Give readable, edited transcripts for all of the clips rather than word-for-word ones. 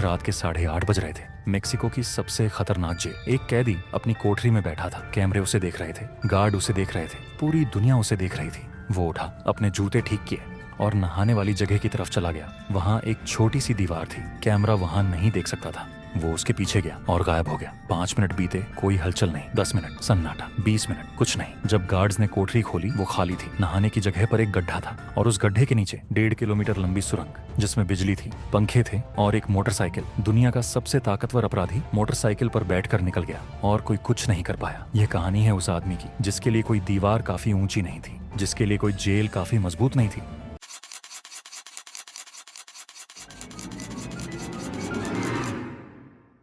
रात के 8:30 बज रहे थे। मेक्सिको की सबसे खतरनाक जेल। एक कैदी अपनी कोठरी में बैठा था। कैमरे उसे देख रहे थे, गार्ड उसे देख रहे थे, पूरी दुनिया उसे देख रही थी। वो उठा, अपने जूते ठीक किए और नहाने वाली जगह की तरफ चला गया। वहां एक छोटी सी दीवार थी, कैमरा वहां नहीं देख सकता था। वो उसके पीछे गया और गायब हो गया। 5 मिनट बीते, कोई हलचल नहीं। 10 मिनट सन्नाटा। 20 मिनट कुछ नहीं। जब गार्ड्स ने कोठरी खोली, वो खाली थी। नहाने की जगह पर एक गड्ढा था और उस गड्ढे के नीचे 1.5 किलोमीटर लंबी सुरंग जिसमें बिजली थी, पंखे थे और एक मोटरसाइकिल। दुनिया का सबसे ताकतवर अपराधी मोटरसाइकिल पर बैठकर निकल गया और कोई कुछ नहीं कर पाया। यह कहानी है उस आदमी की जिसके लिए कोई दीवार काफी ऊंची नहीं थी, जिसके लिए कोई जेल काफी मजबूत नहीं थी।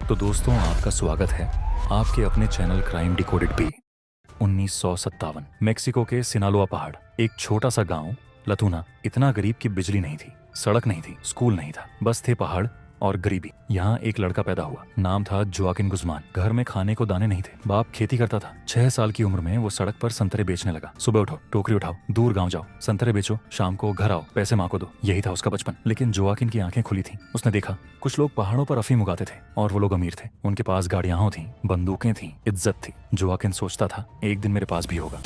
तो दोस्तों, आपका स्वागत है आपके अपने चैनल क्राइम डिकोडेड पे। 1957 मेक्सिको के सिनालोआ पहाड़, एक छोटा सा गांव लतूना। इतना गरीब कि बिजली नहीं थी, सड़क नहीं थी, स्कूल नहीं था, बस थे पहाड़ और गरीबी। यहाँ एक लड़का पैदा हुआ, नाम था जोआकिन गुज़मान। घर में खाने को दाने नहीं थे, बाप खेती करता था। 6 साल की उम्र में वो सड़क पर संतरे बेचने लगा। सुबह उठो, टोकरी उठाओ, दूर गांव जाओ, संतरे बेचो, शाम को घर आओ, पैसे माँ को दो। यही था उसका बचपन। लेकिन जोआकिन की आंखें खुली थीं। उसने देखा कुछ लोग पहाड़ों पर अफीम उगाते थे और वो लोग अमीर थे। उनके पास गाड़ियां थीं, बंदूकें थीं, इज्जत थी। जोआकिन सोचता था एक दिन मेरे पास भी होगा।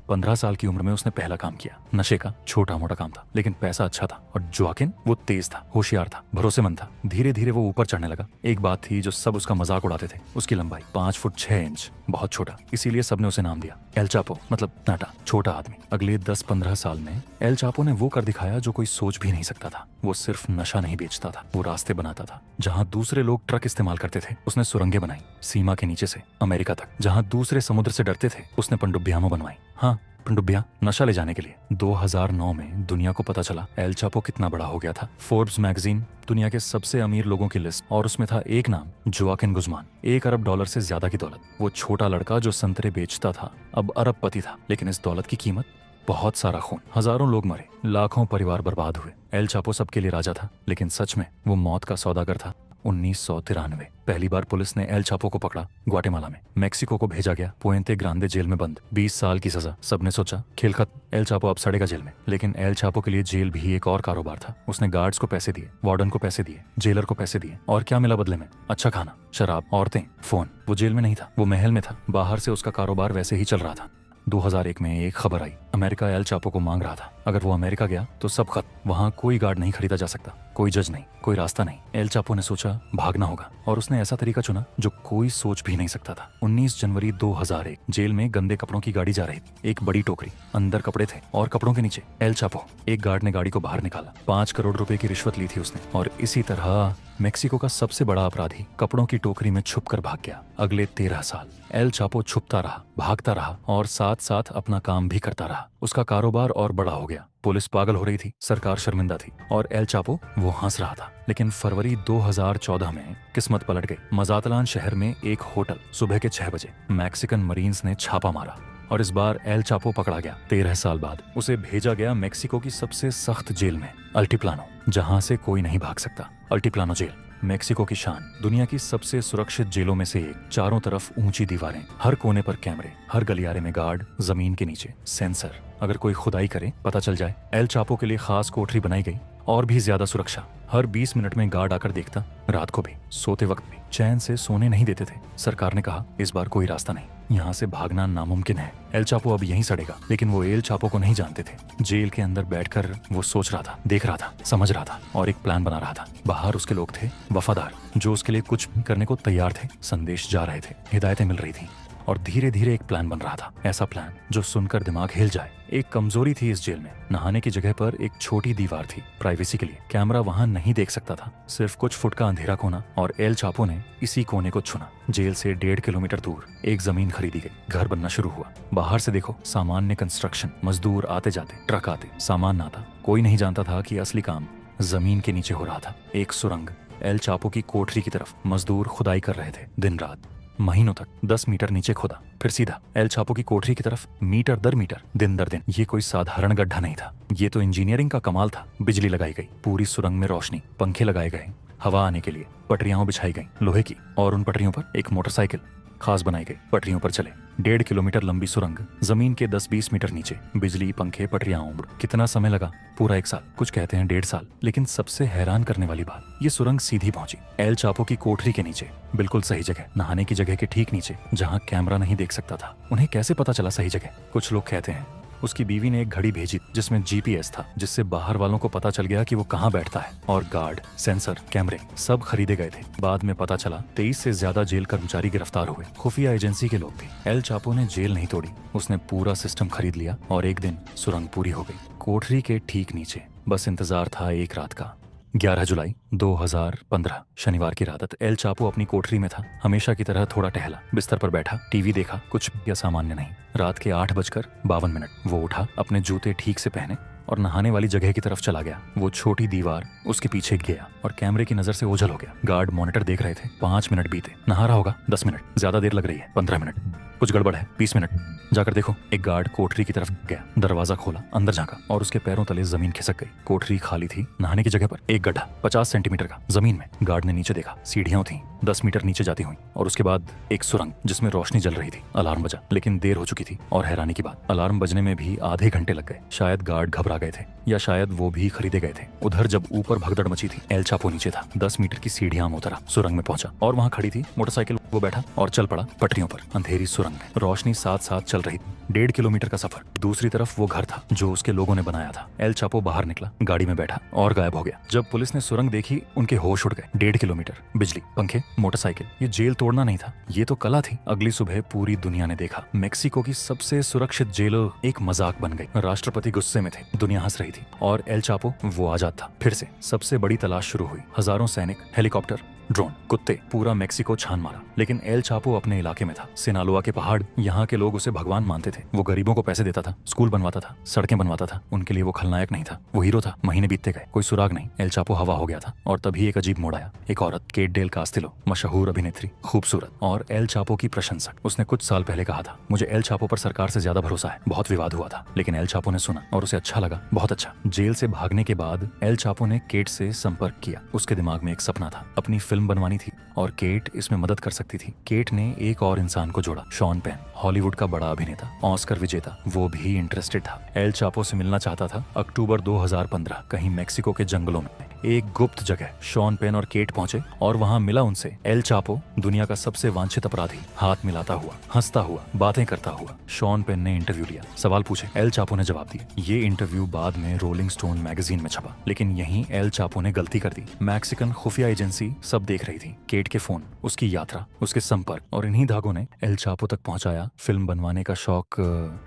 15 साल की उम्र में उसने पहला काम किया। नशे का छोटा मोटा काम था, लेकिन पैसा अच्छा था। और जोआकिन वो तेज था, होशियार था, भरोसेमंद था। धीरे धीरे वो ऊपर चढ़ने लगा। एक बात थी जो सब उसका मजाक उड़ाते थे, उसकी लंबाई 5 फुट 6 इंच, बहुत छोटा। इसीलिए सबने उसे नाम दिया एल चापो, मतलब नाटा, छोटा आदमी। अगले 10-15 साल में एल चापो ने वो कर दिखाया जो कोई सोच भी नहीं सकता था। वो सिर्फ नशा नहीं बेचता था, वो रास्ते बनाता था। जहाँ दूसरे लोग ट्रक इस्तेमाल करते थे, उसने सुरंगें बनाई, सीमा के नीचे से अमेरिका तक। जहाँ दूसरे समुद्र से डरते थे, उसने पनडुब्बियां बनवाई। हाँ, पनडुब्बियां, नशा ले जाने के लिए। 2009 में दुनिया को पता चला एल चापो कितना बड़ा हो गया था। फोर्ब्स मैगजीन दुनिया के सबसे अमीर लोगों की लिस्ट, और उसमें था एक नाम, जोआकिन गुज़मान। $1 अरब से ज्यादा की दौलत। वो छोटा लड़का जो संतरे बेचता था अब अरबपति था। लेकिन इस दौलत की कीमत बहुत सारा खून। हजारों लोग मरे, लाखों परिवार बर्बाद हुए। एल चापो सबके लिए राजा था, लेकिन सच में वो मौत का सौदागर था। 1993 पहली बार पुलिस ने एल चापो को पकड़ा, ग्वाटेमाला में। मेक्सिको को भेजा गया, पुएंते ग्रांदे जेल में बंद। 20 साल की सजा। सबने सोचा खेल खत्म, एल चापो अब सड़ेगा जेल में। लेकिन एल चापो के लिए जेल भी एक और कारोबार था। उसने गार्ड्स को पैसे दिए, वार्डन को पैसे दिए, जेलर को पैसे दिए। और क्या मिला बदले में? अच्छा खाना, शराब, औरतें, फोन। वो जेल में नहीं था, वो महल में था। बाहर से उसका कारोबार वैसे ही चल रहा था। 2001 में एक खबर आई, अमेरिका एल चापो को मांग रहा था। अगर वो अमेरिका गया तो सब खत्म। वहाँ कोई गार्ड नहीं खरीदा जा सकता, कोई जज नहीं, कोई रास्ता नहीं। एल चापो ने सोचा भागना होगा, और उसने ऐसा तरीका चुना जो कोई सोच भी नहीं सकता था। 19 जनवरी 2001 जेल में गंदे कपड़ों की गाड़ी जा रही थी। एक बड़ी टोकरी, अंदर कपड़े थे और कपड़ों के नीचे एल चापो। एक गार्ड ने गाड़ी को बाहर निकाला। 5 करोड़ रुपए की रिश्वत ली थी उसने। और इसी तरह मेक्सिको का सबसे बड़ा अपराधी कपड़ों की टोकरी में छुपकर भाग गया। अगले 13 साल एल चापो छुपता रहा, भागता रहा और साथ साथ अपना काम भी करता रहा। उसका कारोबार और बड़ा हो गया। पुलिस पागल हो रही थी, सरकार शर्मिंदा थी, और एल चापो वो हंस रहा था। लेकिन फरवरी 2014 में किस्मत पलट गई। मजातलान शहर में एक होटल, सुबह के 6 बजे मैक्सिकन मरीन्स ने छापा मारा और इस बार एल चापो पकड़ा गया। 13 साल बाद उसे भेजा गया मेक्सिको की सबसे सख्त जेल में, अल्टीप्लानो, जहां से कोई नहीं भाग सकता। अल्टीप्लानो जेल मेक्सिको की शान, दुनिया की सबसे सुरक्षित जेलों में से एक। चारों तरफ ऊंची दीवारें, हर कोने पर कैमरे, हर गलियारे में गार्ड, जमीन के नीचे सेंसर। अगर कोई खुदाई करे, पता चल जाए। एल चापो के लिए खास कोठरी बनाई गई, और भी ज्यादा सुरक्षा। हर 20 मिनट में गार्ड आकर देखता, रात को भी, सोते वक्त भी। चैन से सोने नहीं देते थे। सरकार ने कहा इस बार कोई रास्ता नहीं, यहाँ से भागना नामुमकिन है। एल चापो अब यहीं सड़ेगा। लेकिन वो एल चापो को नहीं जानते थे। जेल के अंदर बैठकर वो सोच रहा था, देख रहा था, समझ रहा था और एक प्लान बना रहा था। बाहर उसके लोग थे, वफादार, जो उसके लिए कुछ भी करने को तैयार थे। संदेश जा रहे थे, हिदायतें मिल रही थी, और धीरे धीरे एक प्लान बन रहा था। ऐसा प्लान जो सुनकर दिमाग हिल जाए। एक कमजोरी थी इस जेल में। नहाने की जगह पर एक छोटी दीवार थी, प्राइवेसी के लिए। कैमरा वहां नहीं देख सकता था, सिर्फ कुछ फुट का अंधेरा कोना। और एल चापो ने इसी कोने को चुना। जेल से 1.5 किलोमीटर दूर एक जमीन खरीदी गई। घर बनना शुरू हुआ। बाहर से देखो, सामान्य कंस्ट्रक्शन, मजदूर आते जाते, ट्रक आते, सामान ना था। कोई नहीं जानता था कि असली काम जमीन के नीचे हो रहा था। एक सुरंग एल चापो की कोठरी की तरफ। मजदूर खुदाई कर रहे थे दिन रात, महीनों तक। 10 मीटर नीचे खोदा, फिर सीधा एल चापो की कोठरी की तरफ, मीटर दर मीटर, दिन दर दिन। ये कोई साधारण गड्ढा नहीं था, ये तो इंजीनियरिंग का कमाल था। बिजली लगाई गई, पूरी सुरंग में रोशनी, पंखे लगाए गए हवा आने के लिए, पटरियां बिछाई गई लोहे की, और उन पटरियों पर एक मोटरसाइकिल खास बनाई गई, पटरियों पर चले। 1.5 किलोमीटर लंबी सुरंग, जमीन के 10-20 मीटर नीचे, बिजली, पंखे, पटरियां उम्र। कितना समय लगा? पूरा 1 साल। कुछ कहते हैं 1.5 साल। लेकिन सबसे हैरान करने वाली बात, ये सुरंग सीधी पहुंची एल चापो की कोठरी के नीचे, बिल्कुल सही जगह, नहाने की जगह के ठीक नीचे, जहाँ कैमरा नहीं देख सकता था। उन्हें कैसे पता चला सही जगह? कुछ लोग कहते हैं उसकी बीवी ने एक घड़ी भेजी जिसमें जीपीएस था, जिससे बाहर वालों को पता चल गया कि वो कहाँ बैठता है। और गार्ड, सेंसर, कैमरे सब खरीदे गए थे। बाद में पता चला 23 से ज्यादा जेल कर्मचारी गिरफ्तार हुए, खुफिया एजेंसी के लोग थे। एल चापो ने जेल नहीं तोड़ी, उसने पूरा सिस्टम खरीद लिया और एक दिन सुरंग पूरी हो गई। कोठरी के ठीक नीचे बस इंतजार था एक रात का। 11 जुलाई 2015 शनिवार की रात एल चापो अपनी कोठरी में था। हमेशा की तरह थोड़ा टहला, बिस्तर पर बैठा, टीवी देखा, कुछ असामान्य नहीं। रात के 8:52 वो उठा, अपने जूते ठीक से पहने और नहाने वाली जगह की तरफ चला गया। वो छोटी दीवार उसके पीछे गया और कैमरे की नजर से ओझल हो गया। गार्ड मॉनिटर देख रहे थे। 5 मिनट बीते। नहा रहा होगा 10 मिनट, ज्यादा देर लग रही है 15 मिनट, कुछ गड़बड़ है 20 मिनट, जाकर देखो। एक गार्ड कोठरी की तरफ गया, दरवाजा खोला, अंदर झांका और उसके पैरों तले जमीन खिसक गई। कोठरी खाली थी। नहाने की जगह पर एक गड्ढा 50 सेंटीमीटर का जमीन में। गार्ड ने नीचे देखा, सीढ़ियां थी 10 मीटर नीचे जाती हुई और उसके बाद एक सुरंग जिसमें रोशनी जल रही थी। अलार्म बजा, लेकिन देर हो चुकी थी। और हैरानी की बात, अलार्म बजने में भी आधे घंटे लग गए। शायद गार्ड घबरा गए थे या शायद वो भी खरीदे गए थे। उधर जब ऊपर भगदड़ मची थी, एल चापो नीचे था। 10 मीटर की सीढ़ियां में उतरा, सुरंग में पहुंचा और वहां खड़ी थी मोटरसाइकिल। वो बैठा और चल पड़ा पटरियों पर। अंधेरी सुरंग में रोशनी साथ साथ चल रही। 1.5 किलोमीटर का सफर। दूसरी तरफ वो घर था जो उसके लोगों ने बनाया था। एल चापो बाहर निकला, गाड़ी में बैठा और गायब हो गया। जब पुलिस ने सुरंग देखी, उनके होश उड़ गए। 1.5 किलोमीटर, बिजली, पंखे, मोटरसाइकिल, ये जेल तोड़ना नहीं था, ये तो कला थी। अगली सुबह पूरी दुनिया ने देखा, मेक्सिको की सबसे सुरक्षित जेल एक मजाक बन गई। राष्ट्रपति गुस्से में थे, दुनिया हंस रही थी और एल चापो वो आजाद था। फिर से सबसे बड़ी तलाश शुरू हुई। हजारों सैनिक, हेलीकॉप्टर, ड्रोन, कुत्ते, पूरा मेक्सिको छान मारा। लेकिन एल चापो अपने इलाके में था। सिनालोआ के पहाड़, यहाँ के लोग उसे भगवान मानते थे। वो गरीबों को पैसे देता था, स्कूल बनवाता था, सड़कें बनवाता था। उनके लिए वो खलनायक नहीं था, वो हीरो था। महीने बीतते गए, कोई सुराग नहीं। एल चापो हवा हो गया था और तभी एक अजीब मोड़ आया। एक औरत, केट डेल कास्तिलो, मशहूर अभिनेत्री, खूबसूरत और एल चापो की प्रशंसक। उसने कुछ साल पहले कहा था, मुझे एल चापो पर सरकार से ज्यादा भरोसा है। बहुत विवाद हुआ था, लेकिन एल चापो ने सुना और उसे अच्छा लगा, बहुत अच्छा। जेल से भागने के बाद एल चापो ने केट से संपर्क किया। उसके दिमाग में एक सपना था, अपनी फिल्म बनवानी थी और केट इसमें मदद कर सकती थी। केट ने एक और इंसान को जोड़ा, शॉन पेन, हॉलीवुड का बड़ा अभिनेता, ऑस्कर विजेता। वो भी इंटरेस्टेड था, एल चापो से मिलना चाहता था। अक्टूबर 2015 कहीं मेक्सिको के जंगलों में एक गुप्त जगह शॉन पेन और केट पहुंचे और वहां मिला उनसे एल चापो, दुनिया का सबसे वांछित अपराधी, हाथ मिलाता हुआ, हंसता हुआ, बातें करता हुआ। शॉन पेन ने इंटरव्यू लिया, सवाल पूछे, एल चापो ने जवाब दिए। ये इंटरव्यू बाद में रोलिंग स्टोन मैगजीन में छपा। लेकिन यहीं एल चापो ने गलती कर दी। मैक्सिकन खुफिया एजेंसी सब देख रही थी, केट के फोन, उसकी यात्रा, उसके संपर्क, और इन्हीं धागों ने एल चापो तक पहुंचाया। फिल्म बनवाने का शौक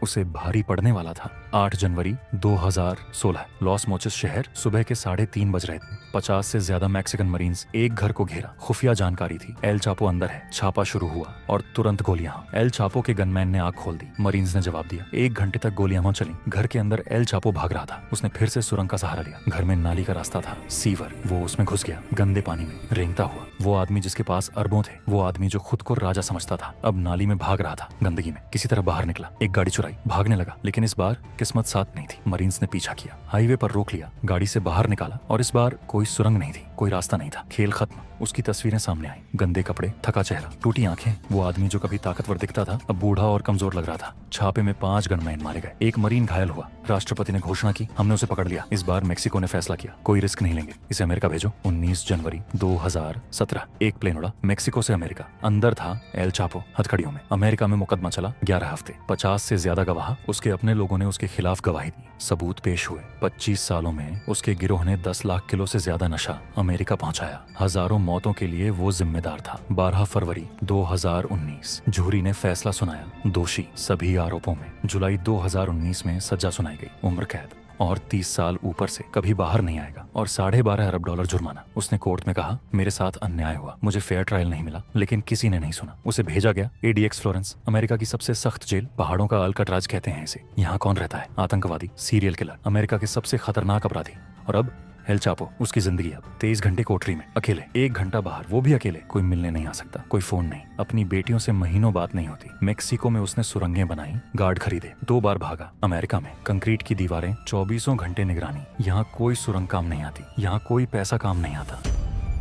उसे भारी पड़ने वाला था। 8 जनवरी 2016 लॉस मोचेस शहर, सुबह के 3:30 बज रहे थे। 50 से ज्यादा मैक्सिकन मरीन्स एक घर को घेरा। खुफिया जानकारी थी, एल चापो अंदर है। छापा शुरू हुआ और तुरंत गोलियां। एल चापो के गनमैन ने आग खोल दी। मरीन्स ने जवाब दिया। 1 घंटे तक गोलियां चली। घर के अंदर एल चापो भाग रहा था। उसने फिर से सुरंग का सहारा लिया। घर में नाली का रास्ता था, सीवर, वो उसमें घुस गया, गंदे पानी में रेंगता हुआ। वो आदमी जिसके पास अरबों थे, वो आदमी जो खुद को राजा समझता था, अब नाली में भाग रहा था, गंदगी में। किसी तरह बाहर निकला, एक गाड़ी चुराई, भागने लगा। लेकिन इस बार किस्मत साथ नहीं थी। मरीन्स ने पीछा किया, हाईवे पर रोक लिया, गाड़ी से बाहर निकाला और इस बार कोई सुरंग नहीं थी, कोई रास्ता नहीं था। खेल खत्म। उसकी तस्वीरें सामने आई, गंदे कपड़े, थका चेहरा, टूटी आंखें। वो आदमी जो कभी ताकतवर दिखता था, अब बूढ़ा और कमजोर लग रहा था। छापे में 5 गनमैन मारे गए, एक मरीन घायल हुआ। राष्ट्रपति ने घोषणा की, हमने उसे पकड़ लिया। इस बार मेक्सिको ने फैसला किया, कोई रिस्क नहीं लेंगे, इसे अमेरिका भेजो। 19 जनवरी 2017 एक प्लेन उड़ा मेक्सिको से अमेरिका। अंदर था एल चापो, हथकड़ियों में। अमेरिका में मुकदमा चला 11 हफ्ते। 50 से ज्यादा गवाह, उसके अपने लोगों ने उसके खिलाफ गवाही दी। सबूत पेश हुए। 25 सालों में उसके गिरोह ने 10 लाख किलो से ज्यादा नशा अमेरिका पहुंचाया। हजारों मौतों के लिए वो जिम्मेदार था। 12 फरवरी 2019 जूरी ने फैसला सुनाया, दोषी सभी आरोपों में। जुलाई 2019 में सजा सुनाई गई, उम्र कैद और 30 साल ऊपर से कभी बाहर नहीं आएगा और $12.5 अरब जुर्माना। उसने कोर्ट में कहा, मेरे साथ अन्याय हुआ, मुझे फेयर ट्रायल नहीं मिला। लेकिन किसी ने नहीं सुना। उसे भेजा गया ADX फ्लोरेंस, अमेरिका की सबसे सख्त जेल। पहाड़ों का अल्काट्राज कहते हैं इसे। यहाँ कौन रहता है? आतंकवादी, सीरियल किलर, अमेरिका के सबसे खतरनाक अपराधी। और अब एल चापो, उसकी जिंदगी अब 23 घंटे कोठरी में अकेले, 1 घंटा बाहर, वो भी अकेले। कोई मिलने नहीं आ सकता, कोई फोन नहीं, अपनी बेटियों से महीनों बात नहीं होती। मेक्सिको में उसने सुरंगें बनाई, गार्ड खरीदे, 2 बार भागा। अमेरिका में कंक्रीट की दीवारें, 24 घंटे निगरानी। यहाँ कोई सुरंग काम नहीं आती, यहाँ कोई पैसा काम नहीं आता।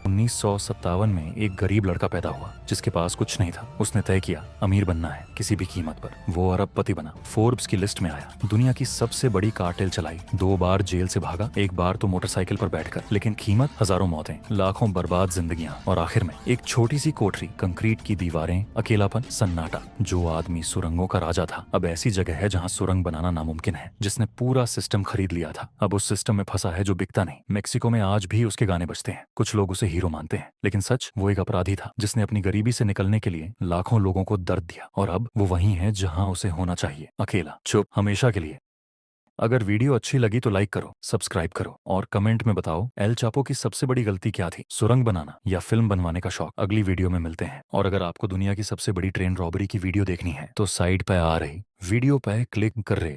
1957 में एक गरीब लड़का पैदा हुआ जिसके पास कुछ नहीं था। उसने तय किया अमीर बनना है किसी भी कीमत पर। वो अरबपति बना, फोर्ब्स की लिस्ट में आया, दुनिया की सबसे बड़ी कार्टेल चलाई, 2 बार जेल से भागा, 1 बार तो मोटरसाइकिल पर बैठकर, लेकिन कीमत हजारों मौतें, लाखों बर्बाद जिंदगियां और आखिर में एक छोटी सी कोठरी, कंक्रीट की दीवारें, अकेलापन, सन्नाटा। जो आदमी सुरंगों का राजा था अब ऐसी जगह है जहां सुरंग बनाना नामुमकिन है। जिसने पूरा सिस्टम खरीद लिया था अब उस सिस्टम में फंसा है जो बिकता नहीं। मेक्सिको में आज भी उसके गाने बजते हैं, कुछ लोग उसे हीरो मानते हैं, लेकिन सच वो एक अपराधी था जिसने अपनी गरीबी से निकलने के लिए लाखों लोगों को दर्द दिया। और अब वो वहीं है जहां उसे होना चाहिए, अकेला, चुप, हमेशा के लिए। अगर वीडियो अच्छी लगी तो लाइक करो, सब्सक्राइब करो और कमेंट में बताओ एल चापो की सबसे बड़ी गलती क्या थी, सुरंग बनाना या फिल्म बनवाने का शौक। अगली वीडियो में मिलते हैं। और अगर आपको दुनिया की सबसे बड़ी ट्रेन रॉबरी की वीडियो देखनी है तो साइड पे आ रही वीडियो पे क्लिक कर रहे